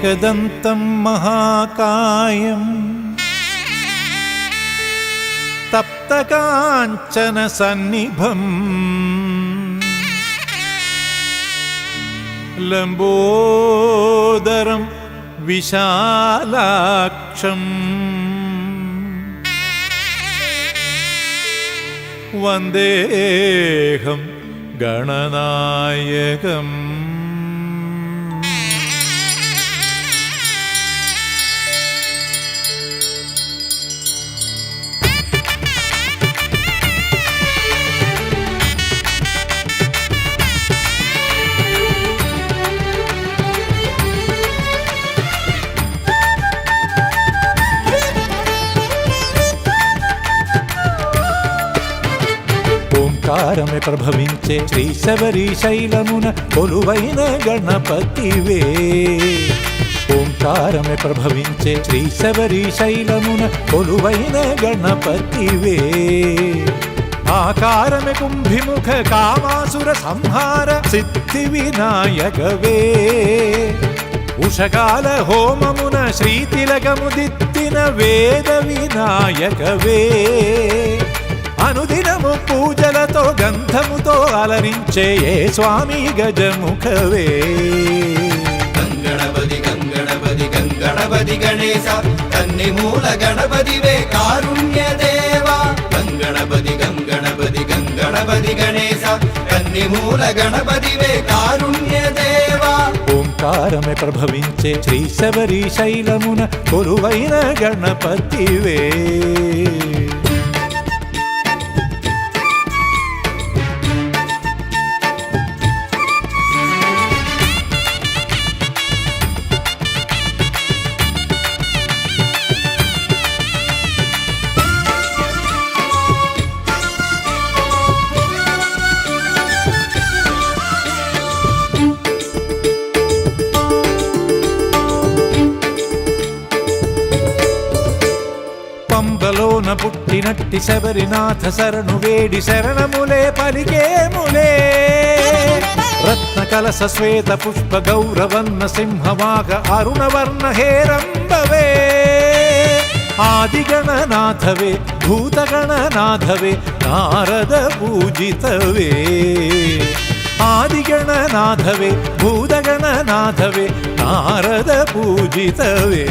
एकदन्तं महाकायं तप्तकाञ्चनसन्निभं लम्बोदरं विशालाक्षं वन्देऽहं गणनायकम्। ఓంకారమే ప్రభవించే శ్రీ శబరిశైలమున కొలువైన గణపతివే। ఓంకారమే ప్రభవించే శ్రీ శబరిశైలమున కొలువైన గణపతివే। ఆకారమే కుంభిముఖ కామాసుర సంహార సిద్ధి వినాయకవే। ఉషకాల హోమమున శ్రీతిలకము దిద్దిన వేద వినాయకవే। అనుదినము పూజలతో గంధముతో అలరించే ఏ స్వామి గజముఖవే। గంగణపతి గంగణపతి గంగణపతి గణేశ కన్నిమూల గణపతివే కారుణ్య దేవా। గంగణపతి గంగణపతి గంగణపతి గణేశ కన్నిమూల గణపతివే కారుణ్య దేవా। ఓంకారమే ప్రభవించే శ్రీ శబరిశైలమున కొలువైన గణపతివే। పంబలోన పుట్టినట్టి శబరినాథ శరణు వేడి శరణములే పలికేములే। రత్న కలస శ్వేత పుష్ప గౌరవన్న సింహవాగ అరుణవర్ణ హేరంబవే। ఆదిగణనాథవే భూతగణనాథవే నారద పూజితవే। ఆదిగణనాథవే భూతగణనాథవే నారద పూజితవే।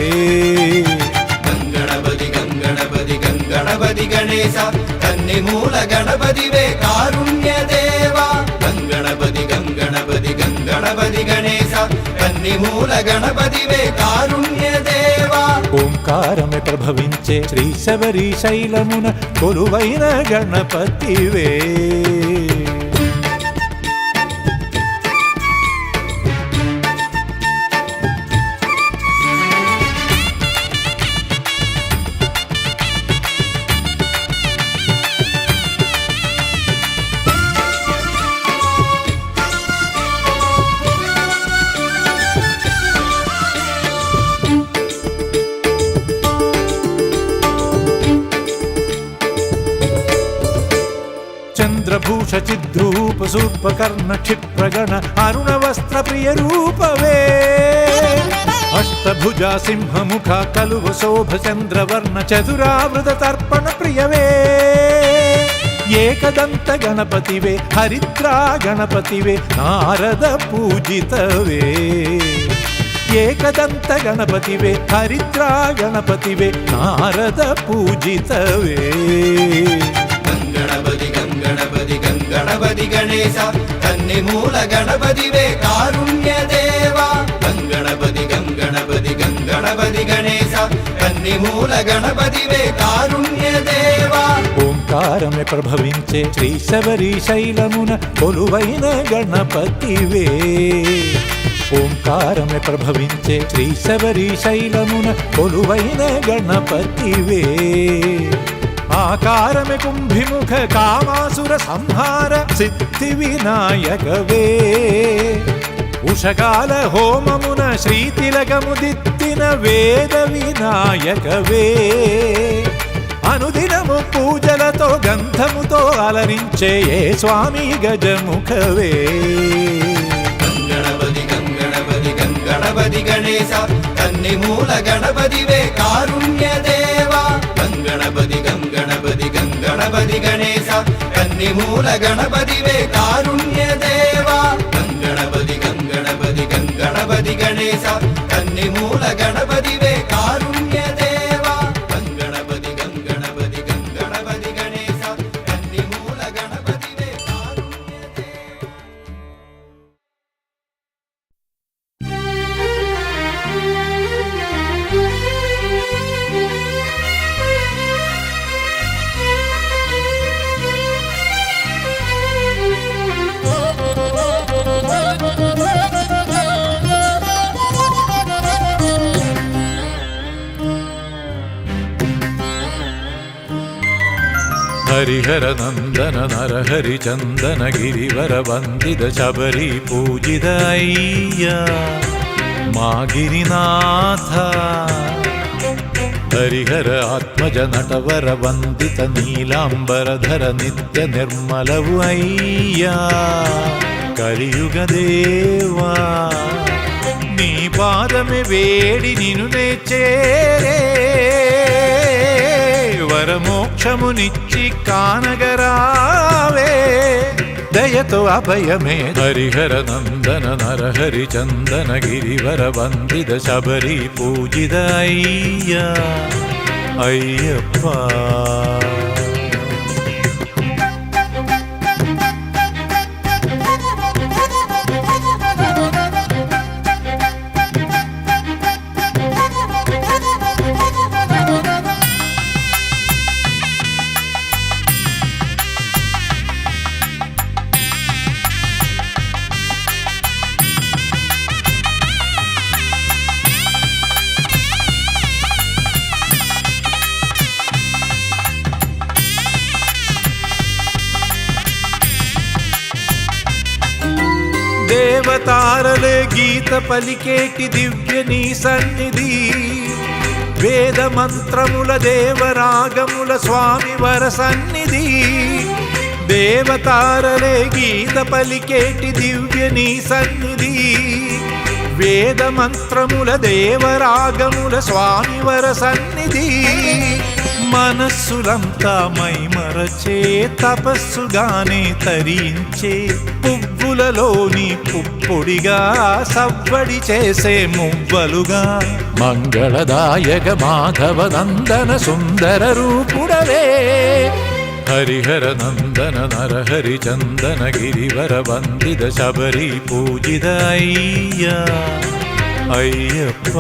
గంగణపతి గంగణపతి గంగణపతి గణేశ కన్నిమూల గణపతివే కారుణ్య దేవా। గంగణపతి గంగణపతి గంగణపతి గణేశ కన్నిమూల గణపతివే కారుణ్య దేవా। ఓంకారమే ప్రభవించే శ్రీ శబరిశైలమున కొలువైన గణపతివే। చంద్రభూష చిద్రూప సూర్పకర్ణ క్షిప్రగణ అరుణ వస్త్ర ప్రియ రూపవే। అష్టభుజ సింహముఖ కలువ శోభ చంద్రవర్ణ చతురావృత తర్పణ ప్రియవే। ఏకదంత గణపతివే హరిద్రా గణపతివే నారద పూజితవే। ఏకదంత గణపతివే హరిద్రా గణపతివే నారద పూజితవే। గంగణపతి గంగణపతి గంగణపతి గణేశ కన్నిమూల గణపతివే కారుణ్య దేవా। గంగణపతి గంగణపతి గంగణపతి గణేశ కన్నిమూల గణపతివే కారుణ్య దేవా। ఓంకారమే ప్రభవించే శ్రీ శబరిశైలమున కొలువైన గణపతివే। ఓంకారమే ప్రభవించే శ్రీ శబరిశైలమున కొలువైన గణపతివే। ఆకారమే కుంభిముఖ కామాసుర సంహార సిద్ధి వినాయకవే ఉషకాల హోమమున శ్రీతిలకము దిద్దిన వేద వినాయకవే అనుదినము పూజలతో గంధముతో అలరించే ఏ స్వామి గజముఖవే గంగణపతి గంగణపతి గంగణపతి గణేశ కన్ని మూల గణపతివే కారుణ్య దేవా గంగణపతి గంగణపతి గంగణపతి గణేశ కన్ని మూల గణపతివే కారుణ్య దేవా గంగణపతి గంగణపతి గంగణపతి గణేశ కన్ని మూల గణపతివే కారుణ్య దేవా గంగణపతి గంగణపతి గంగణపతి గణేశ కన్ని మూల గణపతివే కారుణ్య దేవా. హరిహర నందన నరహరి చందన గిరివర వందిత శబరి పూజిత అయ్యా మా గిరినాథ హరిహర ఆత్మజ నటవర వందిత నీలాంబరధర నిత్య నిర్మలవు అయ్యా కలియుగ దేవా నీ పాదమే వేడి నిను చేరే వరమోక్షమునిచ్చి కానగరావే దయతో అభయమే హరిహర నందన నరహరి చందన గిరివర వందిత శబరి పూజిత అయ్యా అయ్యప్ప దేవతారలే గీత పలికేటి దివ్య నీ సన్నిధి వేద మంత్రముల దేవరాగముల స్వామి వర సన్నిధి దేవతారలే గీత పలికేటి దివ్య నీ సన్నిధి వేద మంత్రముల దేవరాగముల స్వామి వర సన్నిధి మనస్సులంతా మైమరచే తపస్సుగానే తరించే పువ్వులలోని పుప్పొడిగా సవ్వడి చేసే మువ్వలుగా మంగళదాయక మాధవ నందన సుందర రూపుడవే హరిహర నందన నరహరి చందన గిరివర వందిత శబరి పూజిత అయ్యా అయ్యప్ప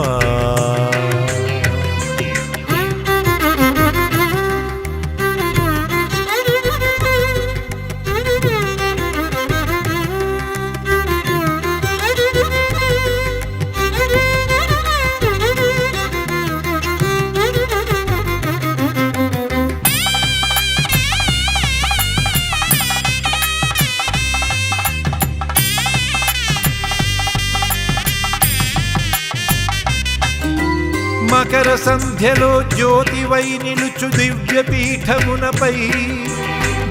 మకర సంధ్యలో జ్యోతివై నిలుచు దివ్య పీఠమునపై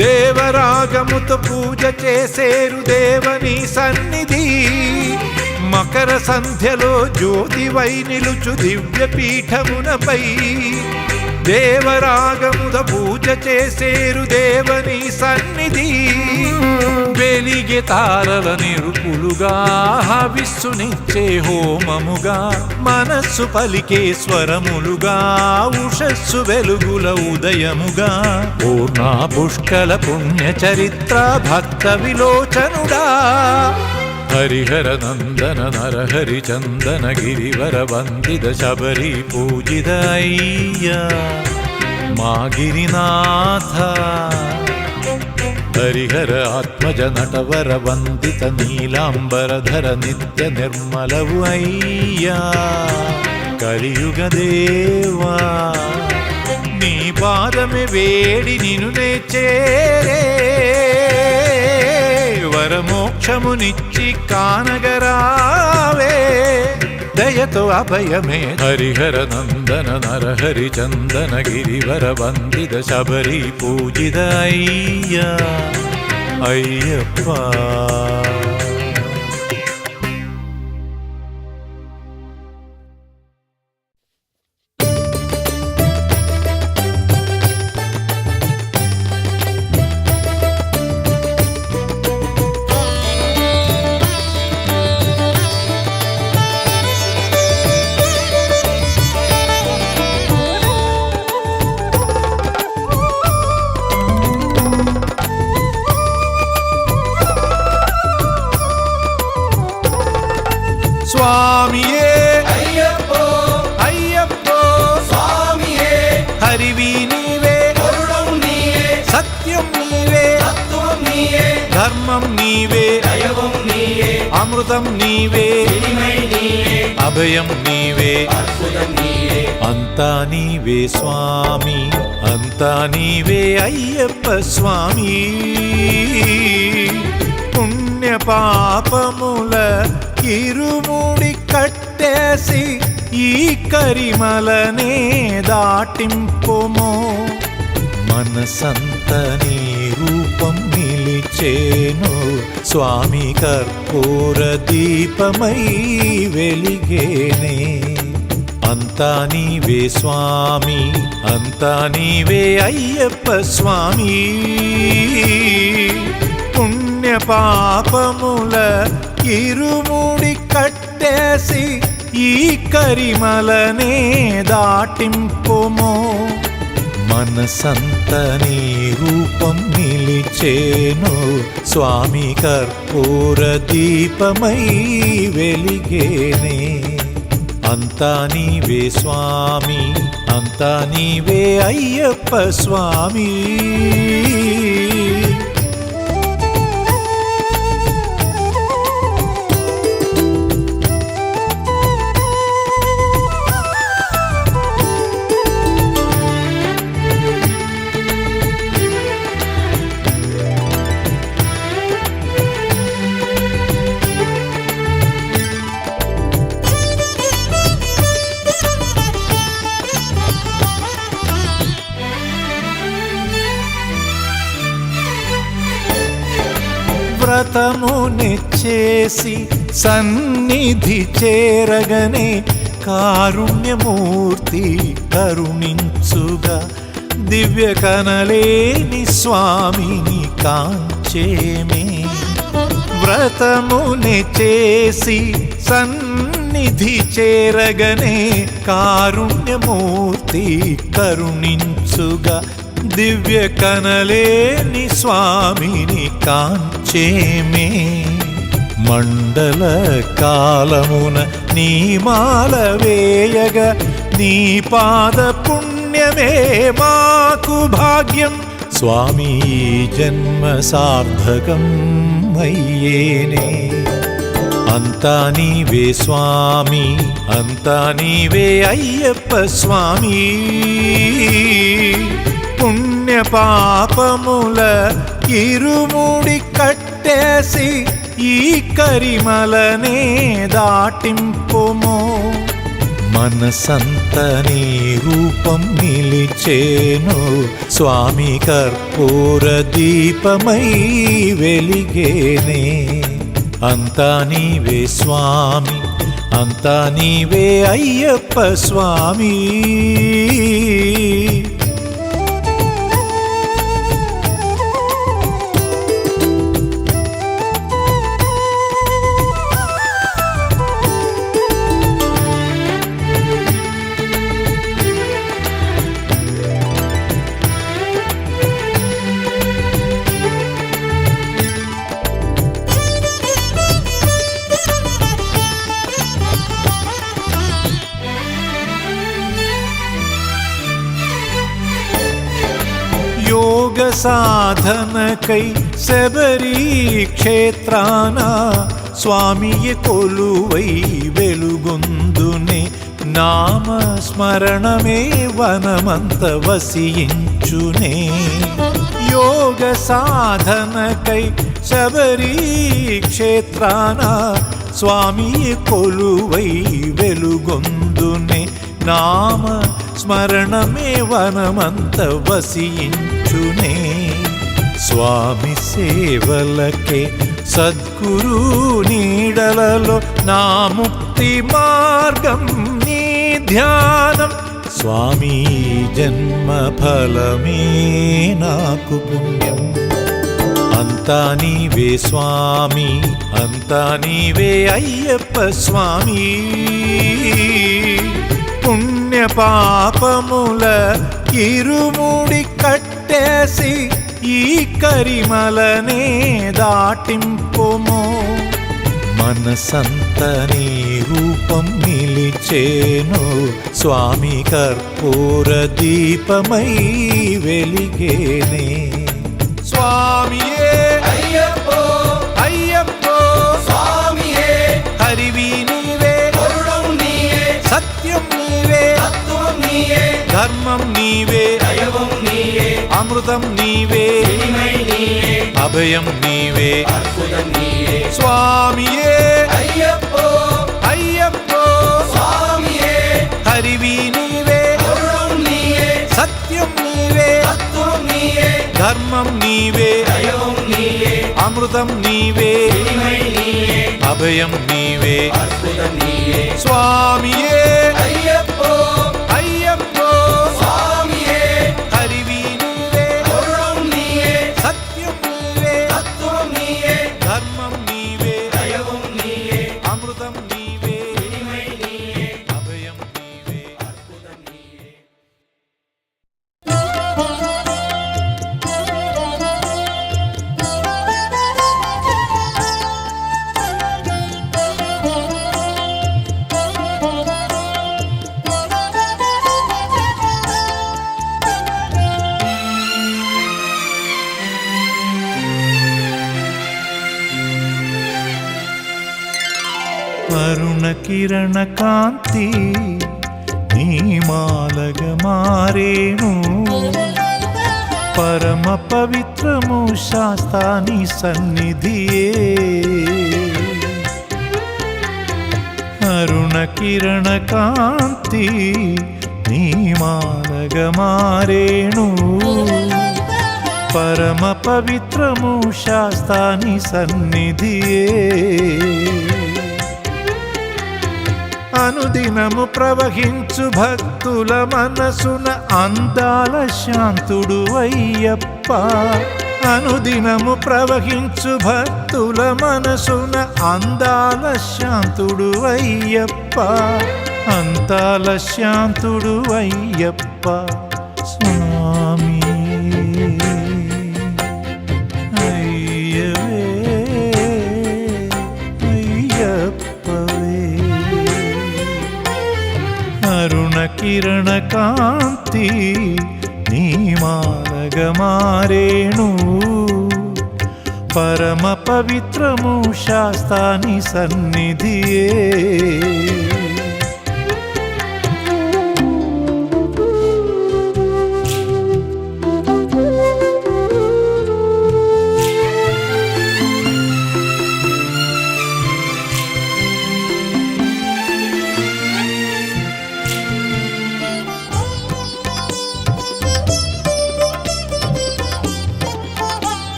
దేవరాగముతో పూజ చేసేరు దేవని సన్నిధి మకర సంధ్యలో జ్యోతివై నిలుచు దివ్య పీఠమునపై దేవరాగముతో పూజ చేసేరు దేవని సన్నిధి వెలిగే తారల నిరుపులుగా హవిస్సునిచ్చే హోమముగా మనస్సు పలికే స్వరములుగా ఉషస్సు వెలుగుల ఉదయముగా పూర్ణ పుష్కల పుణ్య చరిత్ర భక్త విలోచనుడా హరిహర నందన నరహరి చందన గిరివర వందిత శబరి పూజిత అయ్యా మా గిరినాథ హరిహర ఆత్మజ నటవర వందిత నీలాంబరధర నిత్య నిర్మలవు అయ్యా కలియుగ దేవా నీ పాదమే వేడి నినునే చేరే వరమోక్షమునిచ్చి కానగరావే దయతో అభయమే హరిహర నందన నరహరి చందన గిరివర వందిత శబరి పూజిత అయ్యా అయ్యప్ప స్వామియే అయ్యప్పో అయ్యప్పో స్వామియే హరివి నీవే కరుణం నీయే సత్యం నీవే తత్వం నీయే ధర్మం నీవే దైవం నీయే అమృతం నీవే ఇనిమై నీయే అభయం నీవే అద్భుతం నీయే అంతా నీవే స్వామి అంతా నీవే అయ్యప్ప స్వామి పుణ్య పాపముల ఇరుముడి కట్టేసి ఈ కరిమలనే దాటింపుమో మనసంత నీ రూపం నిలిచేను స్వామి కర్పూర దీపమై వెలిగేనే అంతా నీవే స్వామి అంతా నీవే అయ్యప్ప స్వామి పుణ్య పాపముల ఇరుముడి కట్టేసి ఈ కరిమలనే దాటింపుమో మనసంత నీ రూపం నిలిచేను స్వామి కర్పూర దీపమై వెలిగేనే అంతా నీవే స్వామి అంతా నీవే అయ్యప్ప స్వామి వ్రతమునిచ్చేసి సన్నిధి చేరగనే కారుణ్యమూర్తి కరుణించుగా దివ్య కనలేని స్వామిని కాంచేమే వ్రతమునిచ్చేసి సన్నిధి చేరగనే కారుణ్యమూర్తి కరుణించుగా దివ్య కనలేని స్వామిని కాంచేమే మండల కాలమున నీ మాల వేయగ నీ పాద పుణ్యమే మాకు భాగ్యం స్వామి జన్మ సార్థకం అయ్యేనే అంతా నీవే స్వామి అంతా నీవే అయ్యప్ప స్వామి పుణ్య పాపముల ఇరుముడి కట్టేసి ఈ కరిమలనే దాటింపుమో మనసంత నీ రూపం నిలిచేను స్వామి కర్పూర దీపమై వెలిగేనే అంతా నీవే స్వామి అంతా నీవే అయ్యప్ప స్వామి యోగ సాధనకై శబరి క్షేత్రాన స్వామియ కొలువై వెలుగొందునే నామస్మరణమే వనమంత వసించునే యోగ సాధనకై శబరీ క్షేత్రాన స్వామి కొలువై వెలుగొందునే నామ స్మరణమే వనమంత వసించునే స్వామి సేవలకే సద్గురు నీడలలో నా ముక్తి మార్గం నీ ధ్యానం స్వామి జన్మ ఫలమే నాకు పుణ్యం అంతా నీవే స్వామి అంతా నీవే అయ్యప్ప స్వామి పుణ్య పాపముల ఇరుముడి కట్టేసి ఈ కరిమలనే దాటింపుము మనసంత నీ రూపం నిలిచేను స్వామి కర్పూర దీపమై వెలిగేనే స్వామియే అయ్యప్పో అయ్యప్పో స్వామియే హరివి నీవే కరుణం నీయే సత్యం నీవే తత్వం నీయే ధర్మం నీవే దైవం నీయే అమృతం నీవే ఇనిమై నీయే అభయం నీవే అద్భుతం నీయే స్వామియే అయ్యప్పో అయ్యప్పో స్వామియే హరివి నీవే కరుణం నీయే సత్యం నీవే తత్వం నీయే ధర్మం నీవే దైవం నీయే అమృతం నీవే ఇనిమై నీయే అభయం నీవే అద్భుతం నీయే స్వామియే అయ్యప్పో అయ్యప్పో స్వామియే హరివి నీవే కరుణం నీయే సత్యం నీవే తత్వం నీయే ధర్మం నీవే దైవం నీయే అమృతం నీవే ఇనిమై నీయే అభయం నీవే అద్భుతం నీయే అరుణ కిరణ కాంతి నీ మాలగ మారేను పరమ పవిత్రము శాస్తాని సన్నిధియే అరుణ కిరణ కాంతి నీ మాలగ మారేను పరమ పవిత్రము శాస్తాని సన్నిధియే అనుదినము ప్రవహించు భక్తుల మనసున అందాల శాంతుడు అయ్యప్ప అనుదినము ప్రవహించు భక్తుల మనసున అందాల శాంతుడు అయ్యప్ప అందాల శాంతుడు అయ్యప్ప స్వామి అయ్యవే అయ్యప్పవే అరుణ కిరణ కాంతి నీ మాలగ మారేను పరమ పవిత్రము శాస్తాని సన్నిధియే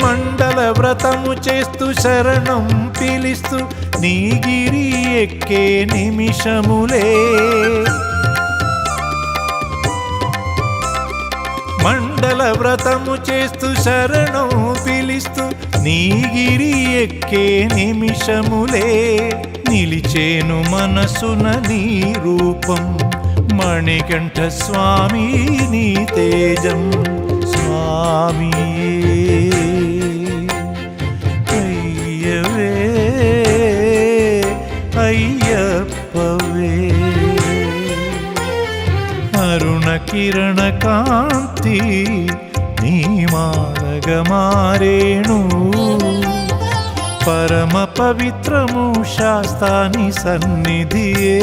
మండల వ్రతము చేస్తూ శరణం పిలిస్తూ నీగిరి ఎక్కే నిమిషములే మండల వ్రతము చేస్తూ శరణం పిలిస్తూ నీగిరి ఎక్కే నిమిషములే నిలిచేను మనసున నీ రూపం మణికంఠ స్వామి నీ తేజం స్వామి అయ్యవే అయ్యప్పవే అరుణ కిరణ కాంతి నీ మాలగ మారేను పరమ పవిత్రము శాస్తాని సన్నిధియే.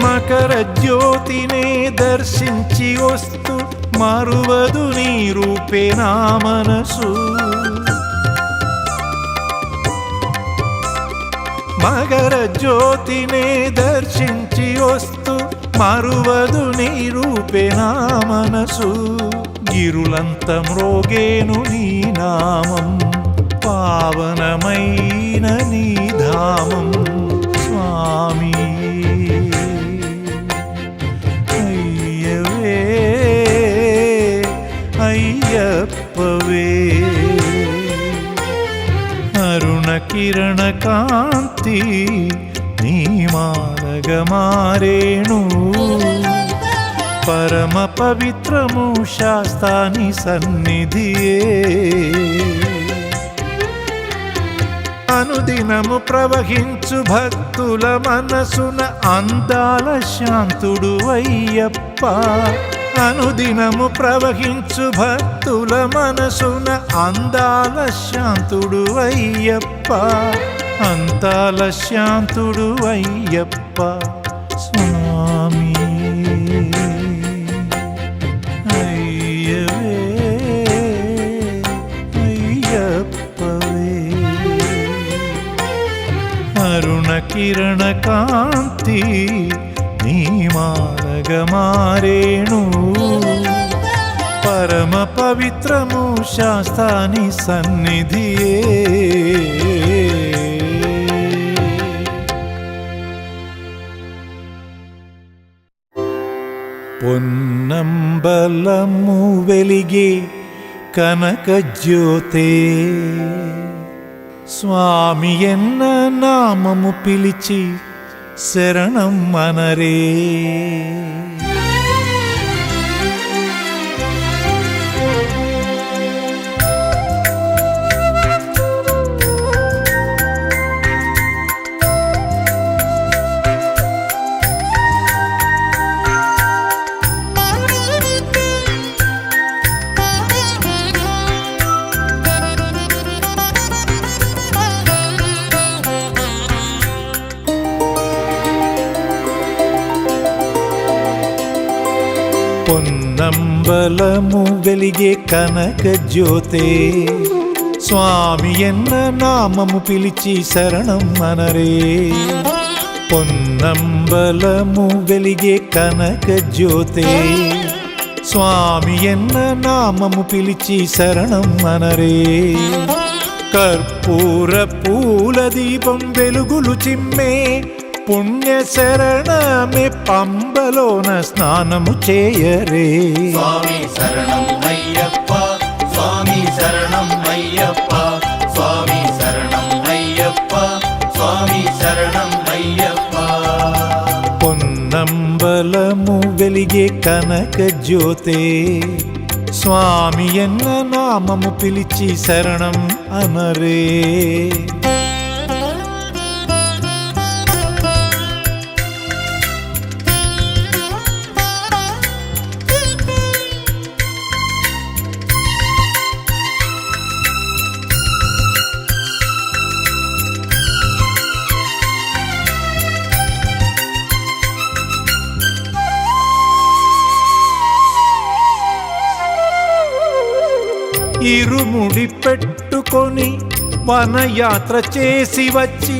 మకర జ్యోతినే దర్శించి వస్తూ మరువదు నీ రూపే నా మనసు. మకర జ్యోతినే దర్శించి వస్తూ మరువదు నీ రూపే నా మనసు. గిరులంత మ్రోగేను నీ నామం, పావనమైన నీ ధామం స్వామి. అయ్యప్పవే అరుణ కిరణ కాంతి నీ మాలగా మారేణు. పరమ పవిత్రము శాస్తాని సన్నిధియే. అనుదినము ప్రవహించు భక్తుల మనసున అందాల శాంతుడు అయ్యప్ప. అనుదినము ప్రవహించు భక్తుల మనసున అందాల శాంతుడు అయ్యప్ప. అందాల శాంతుడు అయ్యప్ప స్వామి. అయ్యవే అయ్యప్పవే అరుణ కిరణ కాంతి నీ మాలగా మారేణు. పరమ పవిత్రము శాస్తాని సన్నిధియే. పొన్నంబలము వెలిగే కనక జ్యోతే, స్వామి ఎన్న నామము పిలిచి శరణం మనరే. పొన్నంబలము వెలిగే కనక జ్యోతే, స్వామి ఎన్న నామము పిలిచి శరణం మనరే. పొన్నంబలము వెలిగే కనక జ్యోతే, స్వామి ఎన్న నామము పిలిచి శరణం మనరే. కర్పూర పూల దీపం వెలుగులు చిమ్మే పుణ్య శరణమే పంబలోన స్నానము చేయరే. స్వామి శరణం అయ్యప్ప, స్వామి శరణం అయ్యప్ప, స్వామి శరణం అయ్యప్ప, స్వామి శరణం అయ్యప్ప. పొన్నంబలము వెలిగే కనక జ్యోతే, స్వామి ఎన్న నామము పిలిచి శరణం అనరే. ఇరుముడి పెట్టుకొని వనయాత్ర చేసి వచ్చి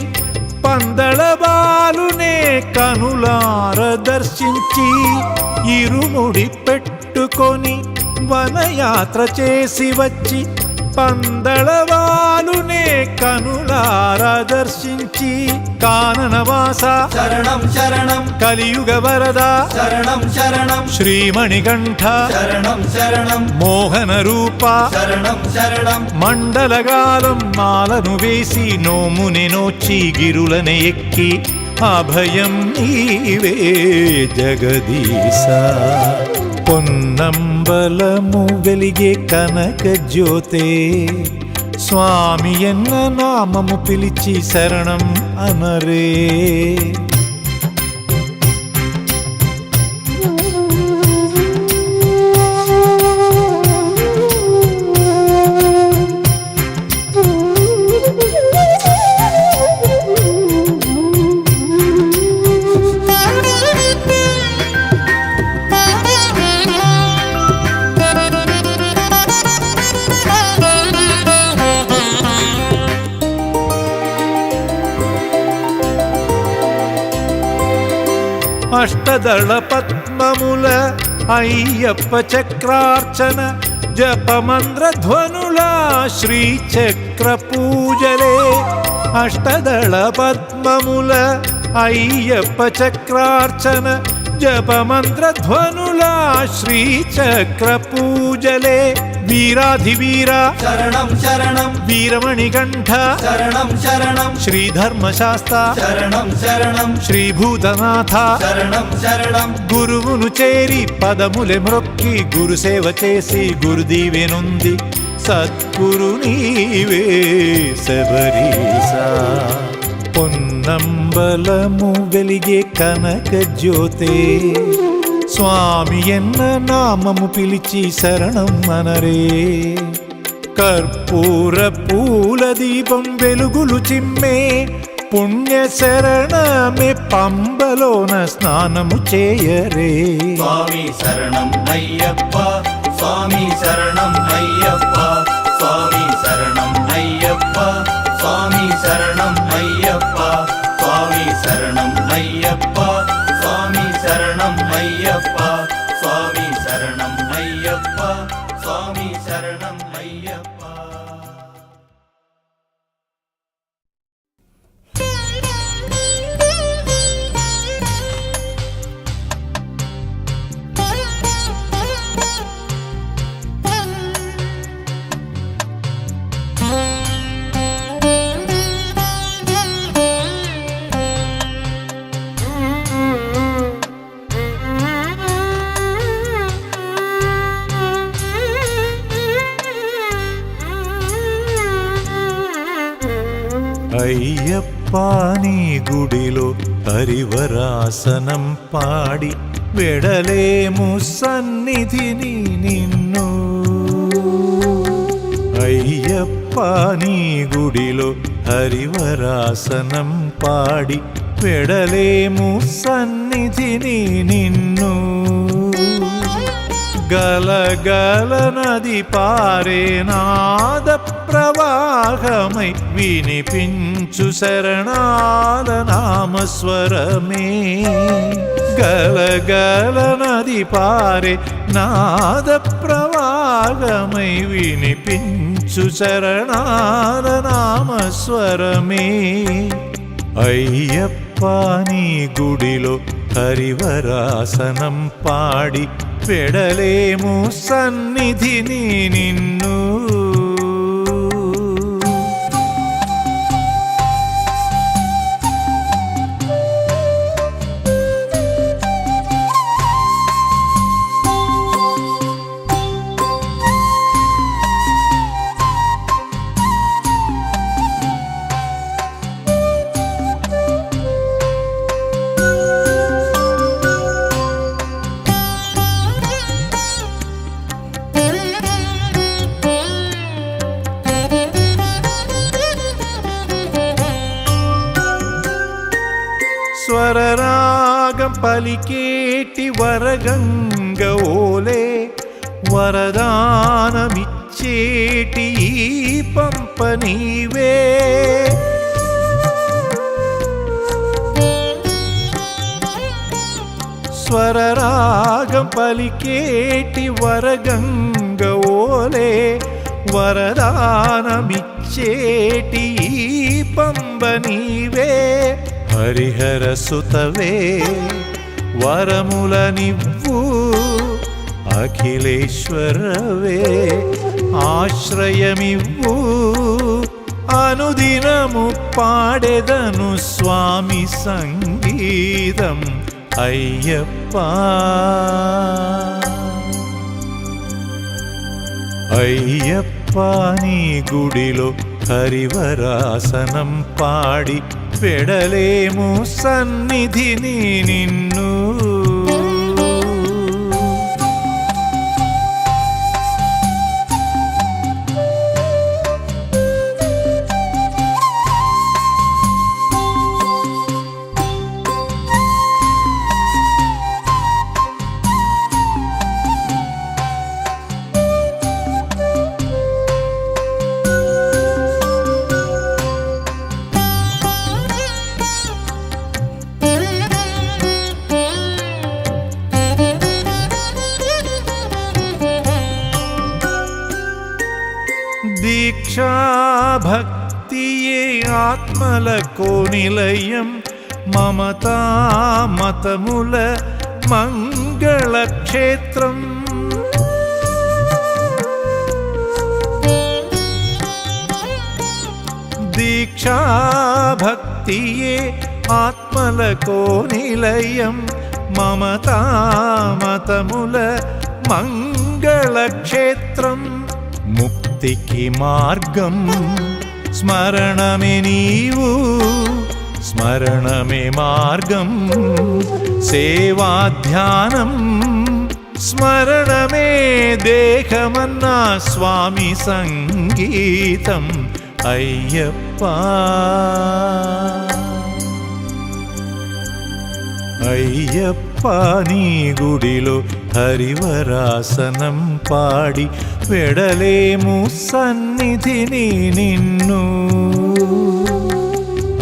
పందళబాలునే కనులార దర్శించి. ఇరుముడి పెట్టుకొని వనయాత్ర చేసి వచ్చి పందళవాలునే కనులార దర్శించి. కాననవాస శరణం శరణం, కలియుగ వరద శరణం శరణం, శ్రీమణికంఠ శరణం శరణం, మోహన రూప శరణం శరణం. మండలగాలం మాలను వేసి నోముని నోచి గిరులనే ఎక్కి అభయం నీవే జగదీశ. పొన్నంబలము వెలిగే కనక జ్యోతే స్వామి ఎన్న నామము పిలిచి శరణం అనరే. అష్టదళ పద్మముల అయ్యప్ప చక్రార్చన జపమంద్రధ్వనుల శ్రీచక్ర పూజలే. అష్టదళ పద్మముల అయ్యప్ప చక్రార్చన జపమంద్రధ్వనుల శ్రీచక్ర పూజలే. వీరాధివీర శరణం శరణం వీరమణికంఠ శరణం శరణం శ్రీధర్మశాస్త్ర శరణం శరణం శ్రీభూతనాథ శరణం శరణం గురువును చేరి పదములె మ్రొక్కి గురుసేవ చేసి గురుదీవెనుంది సద్గురు నీవే శబరీశ. పొన్నంబలము వెలిగే కనక జ్యోతే స్వామి ఎన్న నామము పిలిచి శరణం అనరే. కర్పూర పూల దీపం వెలుగులు చిమ్మే పుణ్య శరణమే పంబలోన స్నానము చేయరే. స్వామి శరణం అయ్యప్ప స్వామి శరణం అయ్యప్ప స్వామి శరణం అయ్యప్ప స్వామి శరణం అయ్యప్ప స్వామి శరణం అయ్యప్ప స్వామి శరణం అయ్యప్ప స్వామి శరణం అయ్యప్ప స్వామి శరణం అయ్యప్ప. అయ్యప్ప నీ గుడిలో హరివరాసనం పాడి వెడలేము సన్నిధిని నిన్ను. అయ్యప్ప నీ గుడిలో హరివరాసనం పాడి వెడలేము సన్నిధిని నిన్ను. గలగల నది పారే నాద ప్రవాహమై వినిపించు శరణాల నామస్వరమే. గలగల నది పారే నాద ప్రవాహమై వినిపించు శరణాల నామస్వరమే. అయ్యప్ప నీ గుడిలో హరివరాసనం పాడి వెడలేము సన్నిధిని నిన్ను. స్వరరాగం పలికేటి వరగంగ ఓలే వరదానమిచ్చేటి ఈ పంప నీవే. స్వరరాగం పలికేటి వరగంగ ఓలే వరదానమిచ్చేటి ఈ పంబ నీవే. హరిహర సుతవే వరముల నివ్వు అఖిలేశ్వరవే ఆశ్రయమివ్వు అనుదినము పాడెదను స్వామి సంగీతం అయ్యప్ప. అయ్యప్ప నీ గుడిలో హరివరాసనం పాడి పెడలేము సన్నిధిని నిన్ను. దీక్షా భక్తియే ఆత్మలకు నిలయం, మమతా మతముల మంగళక్షేత్రం. దీక్షా భక్తియే ఆత్మలకు నిలయం, మమతా మతముల మంగళక్షేత్రం. ముక్తికి మార్గం స్మరణమే నీవు, స్మరణమే మార్గం. సేవాధ్యానం స్మరణమే దేహమన్నా స్వామి సంగీతం అయ్యప్ప. అయ్యప్ప నీ గుడిలో హరివరాసనం పాడి వెడలేము సన్నిధిని నిన్ను.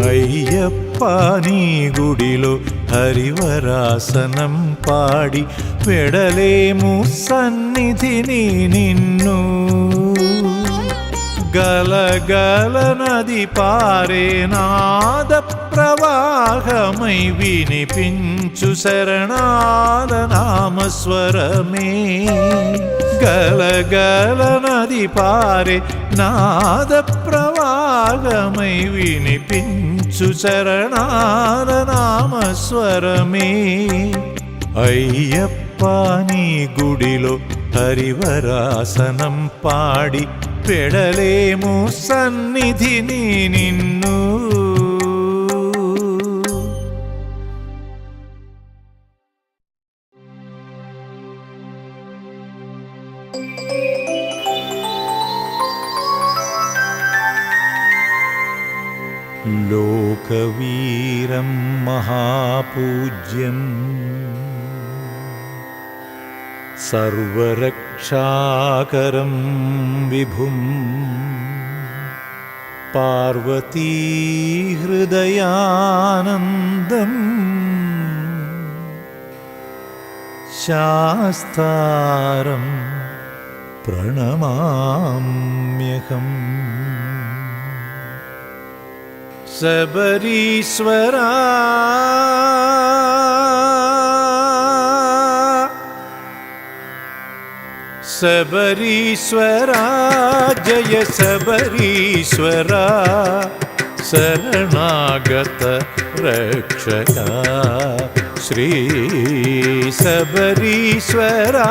అయ్యప్ప నీ గుడిలో హరివరాసనం పాడి వెడలేము సన్నిధిని నిన్ను. గలగల నది పారే నాద ప్రవాహమై వినిపించు శరణాల నామస్వరమే. గలగల నది పారే నాద ప్రవాహమై వినిపించు శరణాల నామస్వరమే. అయ్యప్ప నీ గుడిలో హరివరాసనం పాడి పెడలేము సన్నిధిని నిన్ను. లోకవీరం మహాపూజ్యం సర్వరక్షాకరం విభుం పార్వతీహృదయానందం శాస్తారం ప్రణమామ్యహం. శబరీశ్వరా శబరీశ్వరా జయ శబరీశ్వరా శరణాగత రక్షక శ్రీ శబరీశ్వరా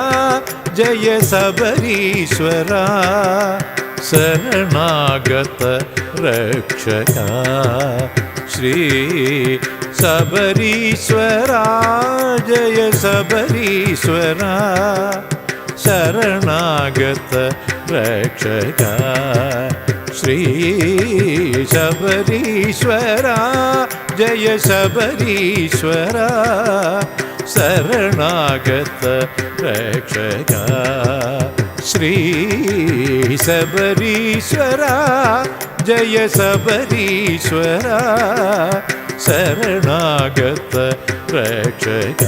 జయ శబరీశ్వరా శరణాగత రక్షక శ్రీ శబరీశ్వరా జయ శబరీశ్వరా శరణాగత రక్షక శ్రీ శబరీశ్వరా జయ శబరీశ్వరా శరణాగత రక్షక శ్రీ శబరీశ్వరా జయ శబరీశ్వరా శరణాగత రక్షక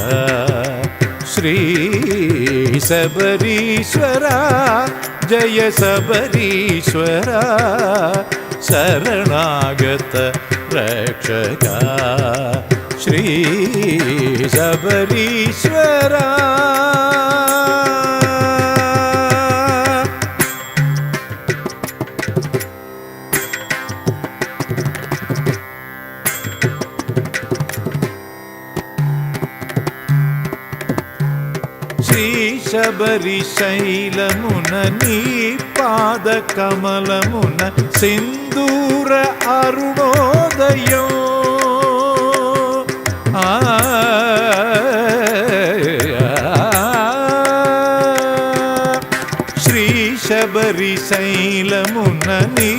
శ్రీ శబరీశ్వరా జయ శబరీశ్వరా శరణాగత రక్షక శ్రీ శబరీశ్వరా. శబరిశైలమున నీ పాద కమలమున సింధూర అరుణోదయం శ్రీ శబరిశైలమున నీ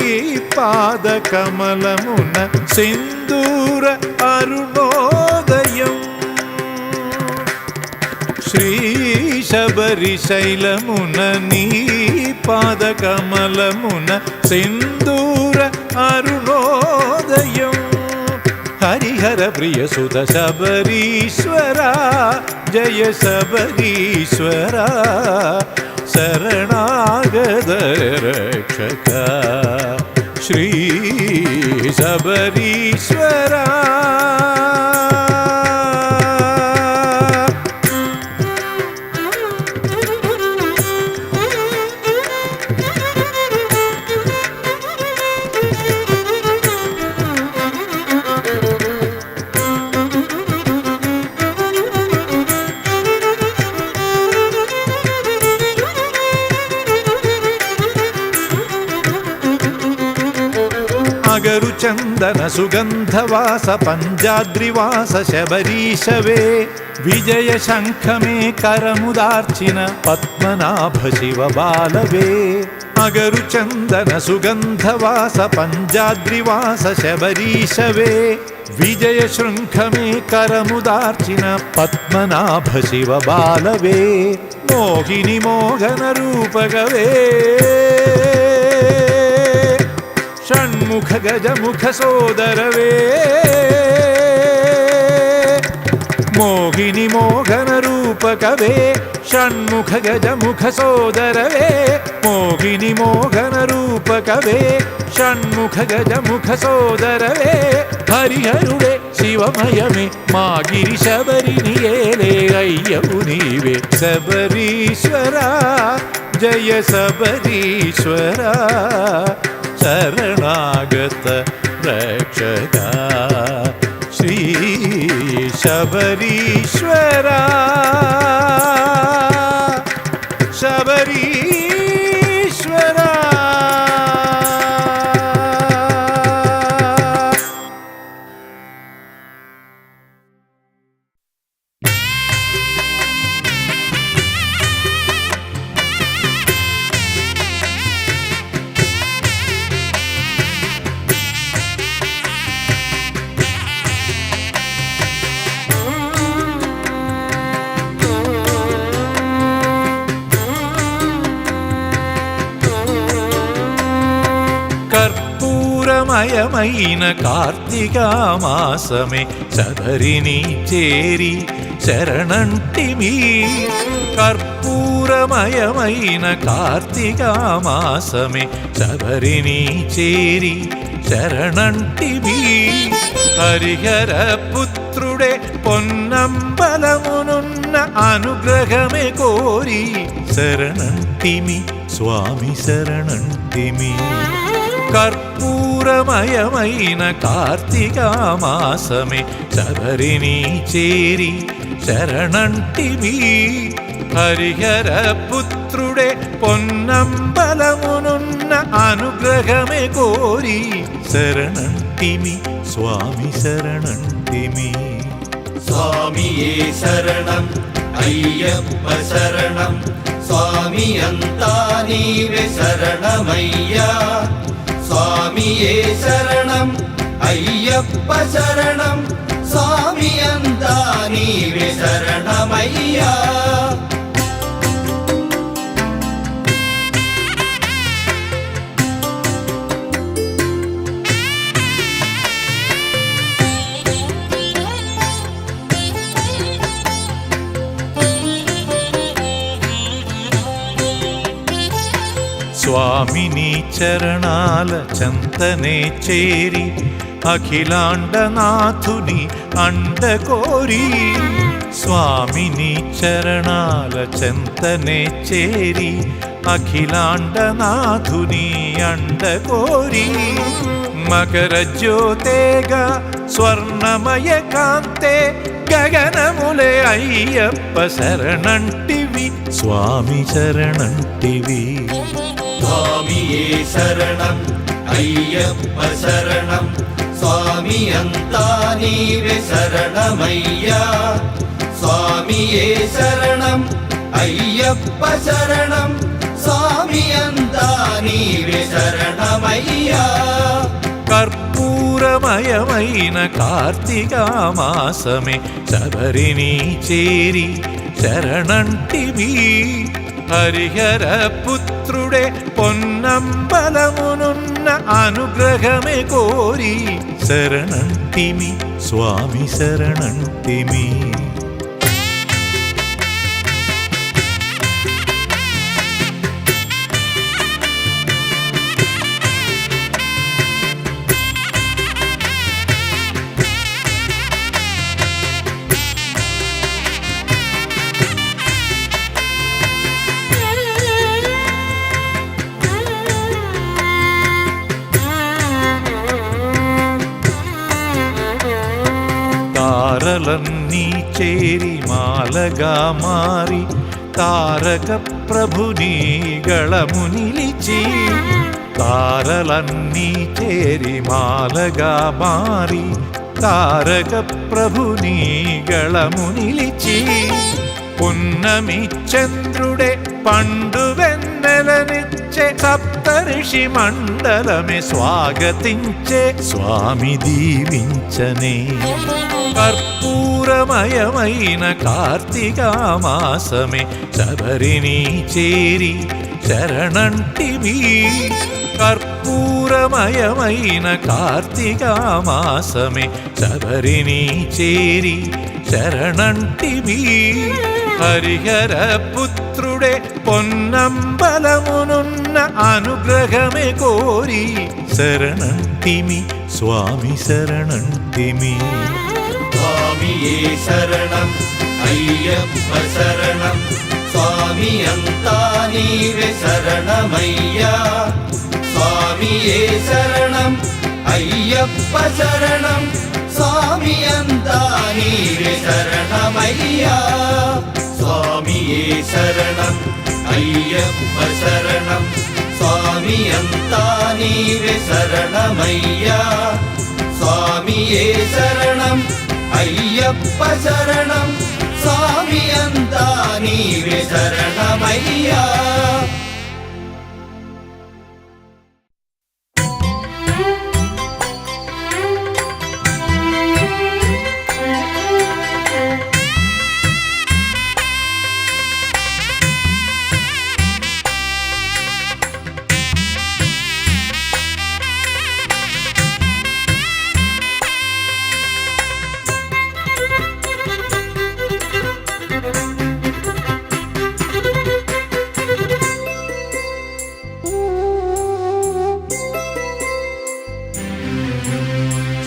పాద కమలమున సింధూర అరుణోదయం శ్రీ శబరిశైలమున నీ పాద కమలమున సింధూర అరుణోదయం హరిహర ప్రియ సుత శబరీశ్వర జయ శబరీశ్వర శరణాగత రక్షక శ్రీ శబరీశ్వర అగరు చందన సుగంధవాస పంజాద్రివాస శబరీశవే విజయ శంఖమే కరముదార్చిన పద్మనాభ శివ బాలవే అగరు చందన సుగంధవాస పంజాద్రివాస శబరీశవే విజయ శృంఖమే కరముదార్చిన పద్మనాభ శివ బాలవే మోహిని మోహన రూపగవే షణ్ముఖ గజముఖ సోదరవే మోహిని మోహన రూపకవే షణ్ముఖ గజముఖ సోదరవే మోహిని మోహన రూపకవే షణ్ముఖ గజముఖ సోదరవే హరిహరుడే శివమయమే మా గిరి శబరిని ఏలే అయ్యవు నీవే శబరీశ్వర జయ శబరీశ్వర శరణాగత రక్షక శ్రీ శబరీశ్వర శబరీశ్వర కర్పూరమయమైన కార్తీకా మాసమే శబరిని చేరి శరణంటిమి కర్పూరమయమైన కార్తీకా మాసమే శబరిని చేరి శరణంటిమి హరిహర పుత్రుడే పొన్నంబలమునున్న అనుగ్రహమే కోరి శరణంటిమి స్వామి శరణంటిమి కర్పూరమయమైన కార్తీకా మాసమే శబరిని చేరి శరణంటిమి హరిహర పుత్రుడే పొన్నంబలమునున్న అనుగ్రహమే కోరి శరణంటిమి స్వామి శరణంటిమి స్వామియే శరణం అయ్యప్ప శరణం స్వామి అంతా నీవే శరణమయ్యా స్వామియే శరణం అయ్యప్ప శరణం స్వామి అంతా నీవే శరణమయ్యా స్వామిని చరణాల చంతనే చేరి అఖిలాండనాథుని అండకోరి స్వామిని చరణాల చంతనే చేరి అఖిలాండనాథుని అండకోరి మకర జ్యోతేగా స్వర్ణమయ కాంతే గగనములే అయ్యప్ప శరణంటివి స్వామి శరణంటివి. స్వామియే శరణం అయ్యప్ప శరణం స్వామి అంతా నీవే శరణమయ్యా. స్వామియే శరణం అయ్యప్ప శరణం స్వామి అంతా నీవే శరణమయ్యా. కర్పూరమయమైన కార్తీకా మాసమే శబరిని చేరి శరణంటివి. హరిహర పుత్రుడే పొన్నంబలమునున్న అనుగ్రహమే కోరి శరణంటిమి స్వామి శరణంటిమి. తారలన్నీ చేరి మాలగా మారి తారక ప్రభుని గళము నిలిచి. తారలన్నీ చేరి మాలగా మారి తారక ప్రభుని గళము నిలిచి. పున్నమి చంద్రుడే పండు వెన్నెలనిచ్చే సప్తర్షి మండలమే స్వాగతించే స్వామి దీవించనే. కర్పూరమయమైన కార్తీకా మాసమే శబరిని చేరి శరణంటివి. కర్పూరమయమైన కార్తీకా మాసమే శబరిని చేరి శరణంటివి. హరిహర పుత్రుడే పొన్నంబలమునున్న అనుగ్రహమే కోరి శరణంటిమి స్వామి శరణంటిమి. స్వామియే శరణం అయ్యప్ప శరణం స్వామి అంతా నీవే శరణమయ్యా. స్వామియే శరణం అయ్యప్ప శరణం స్వామి అంతా నీవే శరణమయ్యా. స్వామియే శరణం అయ్యప్ప శరణం స్వామి అంతా నీవే శరణమయ్యా. స్వామియే శరణం అయ్యప్ప శరణం స్వామి అంతా నీవే శరణమయ్యా.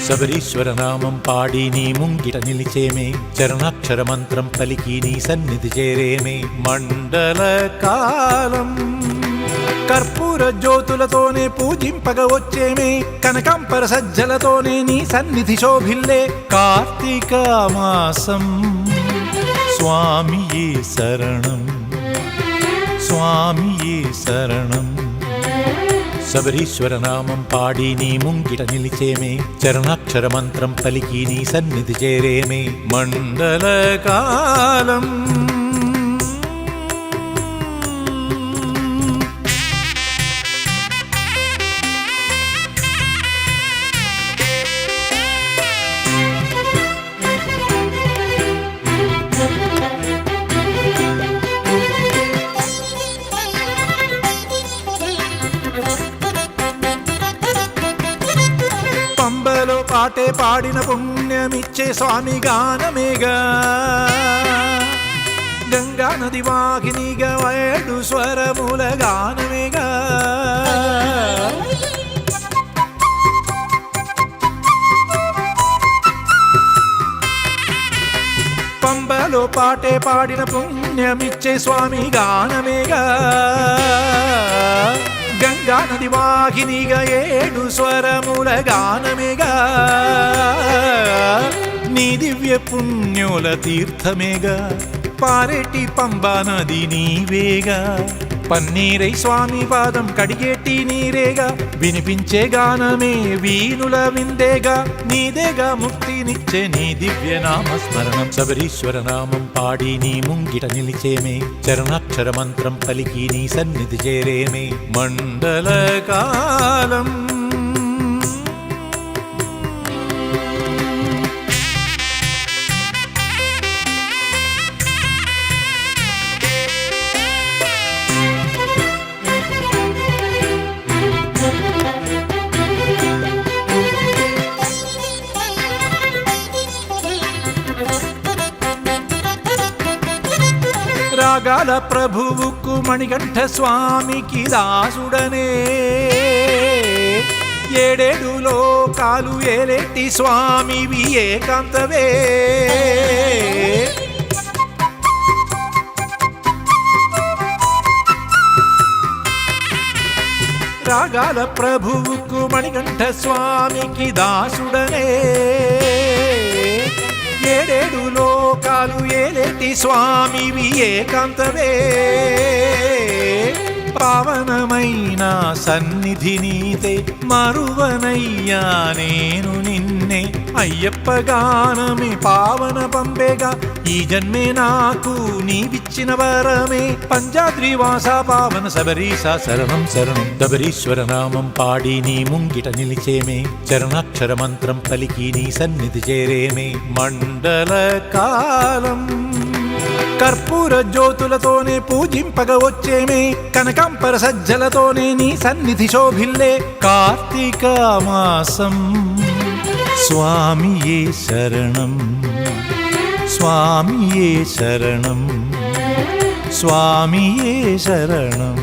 శబరీశ్వర నామం పాడి నీ ముంగిట నిలిచేమే. చరణాక్షర మంత్రం పలికి నీ సన్నిధి చేరేమే. మండల కాలం కర్పూర జ్యోతులతోనే పూజింపగ వచ్చేమే. కనకాంబర సజ్జలతోనే నీ సన్నిధి శోభిల్లే. కార్తీక మాసం స్వామియే శరణం స్వామియే శరణం. శబరీశ్వర నామం పాడి నీ ముంగిట నిలిచేమే. చరణాక్షర మంత్రం పలికి నీ సన్నిధి చేరేమే. మండల కాలం పాటే పాడిన పుణ్యమిచ్చే స్వామి గానమేగా. గంగా నది వాహినిగా 7 స్వరముల గానమేగా. పంబలో పాటే పాడిన పుణ్యమిచ్చే స్వామి గానమేగా. గంగా నది వాహినిగా 7 స్వరముల గానమేగా. నీ దివ్య పుణ్యుల తీర్థమేగా. పారేటి పంబా నది నీవేగా, పన్నీరై స్వామి పాదం కడిగేటి నీరేగా, వినిపించే గానమే వీణుల విందేగా, నీదేగా ముక్తినిచ్చే నీ దివ్య నామస్మరణం. శబరీశ్వర నామం పాడి నీ ముంగిట నిలిచేమే, చరణాక్షర మంత్రం పలికి నీ సన్నిధి చేరేమే. మండలకాలం రాగాల ప్రభువుకు మణికంఠ స్వామికి దాసుడనే, ఏడేడు లోకాలు ఏలేటి స్వామివి ఏకాంతవే. రాగాల ప్రభువుకు మణికంఠ స్వామికి దాసుడనే, ఏడేడు లోకాలు ఏలేటి స్వామివి ఏకాంతవే. పావనమైన సన్నిధి నీతే, మరువనయ్యా నేను నిన్నే. అయ్యప్ప గానమే పావన పంబేగా, ఈ జన్మే నాకు నీవిచ్చిన వరమే. పంజాద్రివాస పావన శబరీశ శరణం శరణం. శబరీశ్వర నామం పాడి నీ ముంగిట నిలిచేమే, చరణాక్షర మంత్రం పలికి నీ సన్నిధి చేరేమే. మండలకాలం కర్పూర జ్యోతులతోనే పూజింపగ వచ్చేమే, కనకాంబర సజ్జలతోనే నీ సన్నిధి శోభిల్లే. కార్తీక మాసం స్వామియే శరణం, స్వామియే శరణం, స్వామియే శరణం.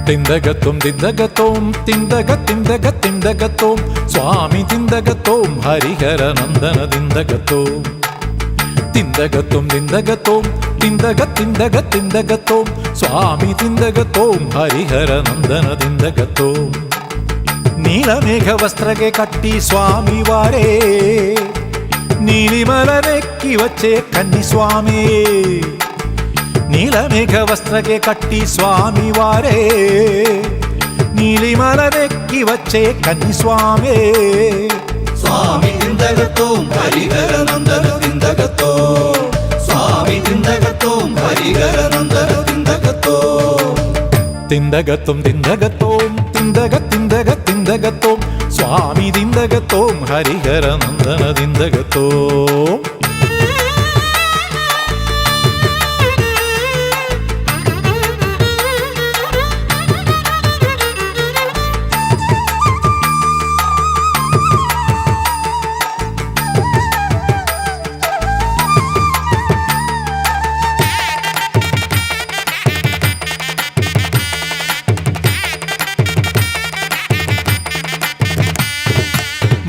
తిందగతోం దిందగతోం తిందగ తిందగ తిందగతోం స్వామి తిందగతోం హరిహర నందన దిందగతోం. తిందగతోం దిందగతోం తిందగ తిందగ తిందగతోం స్వామి తిందగతోం హరిహర నందన దిందగతోం. నీలమేఘ వస్త్రగే కట్టి స్వామి వారే, నీలిమలనెక్కి వచ్చే కన్ని స్వామి. నీలమేఘ వస్త్రగే కట్టి స్వామి వారే, నీలిమలనెక్కి వచ్చే కన్ని స్వామి. స్వామి తిందగతోం హరిహర నందన తిందగతోం, స్వామి తిందగతోం హరిహర నందన తిందగతోం. తిందగతోం దిందగతోం తిందగ తిందగ తిందగతోం స్వామి దిందగతోం హరిహర నందన దిందగతోం.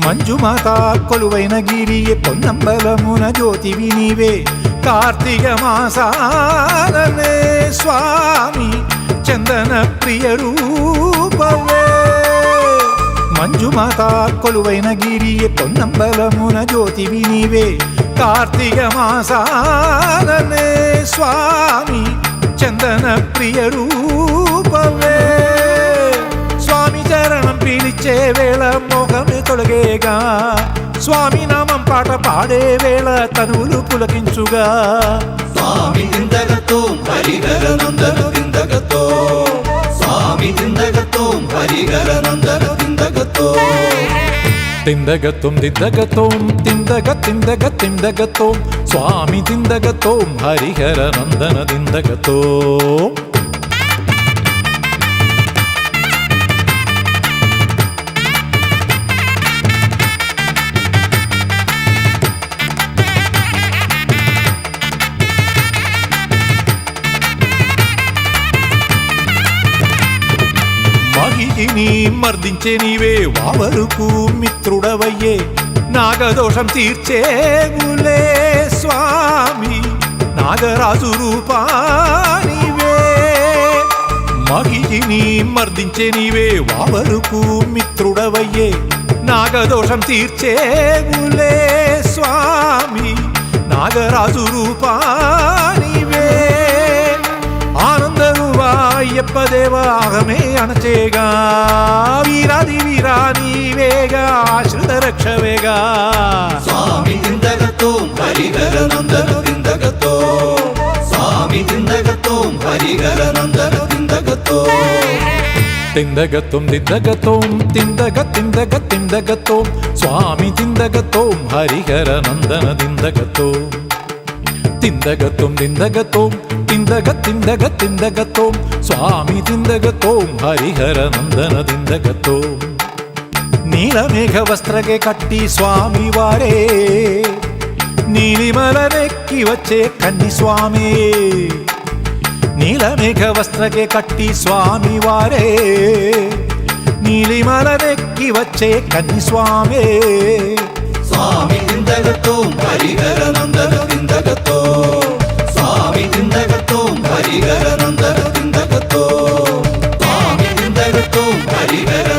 మంజుమాత కొలువైన గిరియే పొన్నంబలమున జ్యోతివి నీవే, కార్తీక మాసాలనే స్వామి చందన ప్రియ రూపవే. మంజుమాత కొలువైన గిరియే పొన్నంబలమున జ్యోతివి నీవే, కార్తీక మాసాలనే స్వామి చందన ప్రియ రూపవే. స్వామి చరణం పీలిచ్చే వేళ మోహమే తొలగేగా, స్వామి నామం పాట పాడే వేళ తనువులు పులకించుగా. స్వామి తిందగతోం హరిహర నందన తిందగతోం, స్వామి తిందగతోం హరిహర నందన తిందగతోం. తిందగతోం దిందగతోం తిందగ తిందగ తిందగతోం స్వామి తిందగతోం హరిహర నందన దిందగతోం. మహిషిని మర్దించే నీవే వావరుకు మిత్రుడవయ్యే నాగదోషం తీర్చేవులే స్వామి నాగరాజు రూపా నీవే మహిషిని మర్దించే నీవే వావరుకు మిత్రుడవయ్యే నాగదోషం తీర్చేవులే స్వామి నాగరాజు రూపా నీవే ఆనందరువా అయ్యప్ప దేవాగమే అణచేగా వీరాది వీరా నీవేగా ఆశ్రిత రక్షవేగా స్వామి తిందగతోం హరిహర నందన తిందగతో స్వామి తిందగతోం హరిహర నందన తిందగతో తిందగతోం దిందగతోం తిందగతోం స్వామి తిందగతోం హరిహర నందన దిందగతోం తిందగతోం తిందగతోం స్వామి తిందగతోం హరిహర నందన దిందగతోం నీలమేఘ వస్త్రಗೆ కట్టి స్వామి వారే నీలిమలనెక్కి వచ్చే కన్ని స్వామి నీలమేఘ వస్త్రಗೆ కట్టి స్వామి వారే నీలిమలనెక్కి వచ్చే కన్ని స్వామి స్వామి తిందగతోం హరిహర నందన తిందగతో స్వామి తిందగతోం హరిహర నందన తిందగతో స్వామి తిందగతోం హరిహర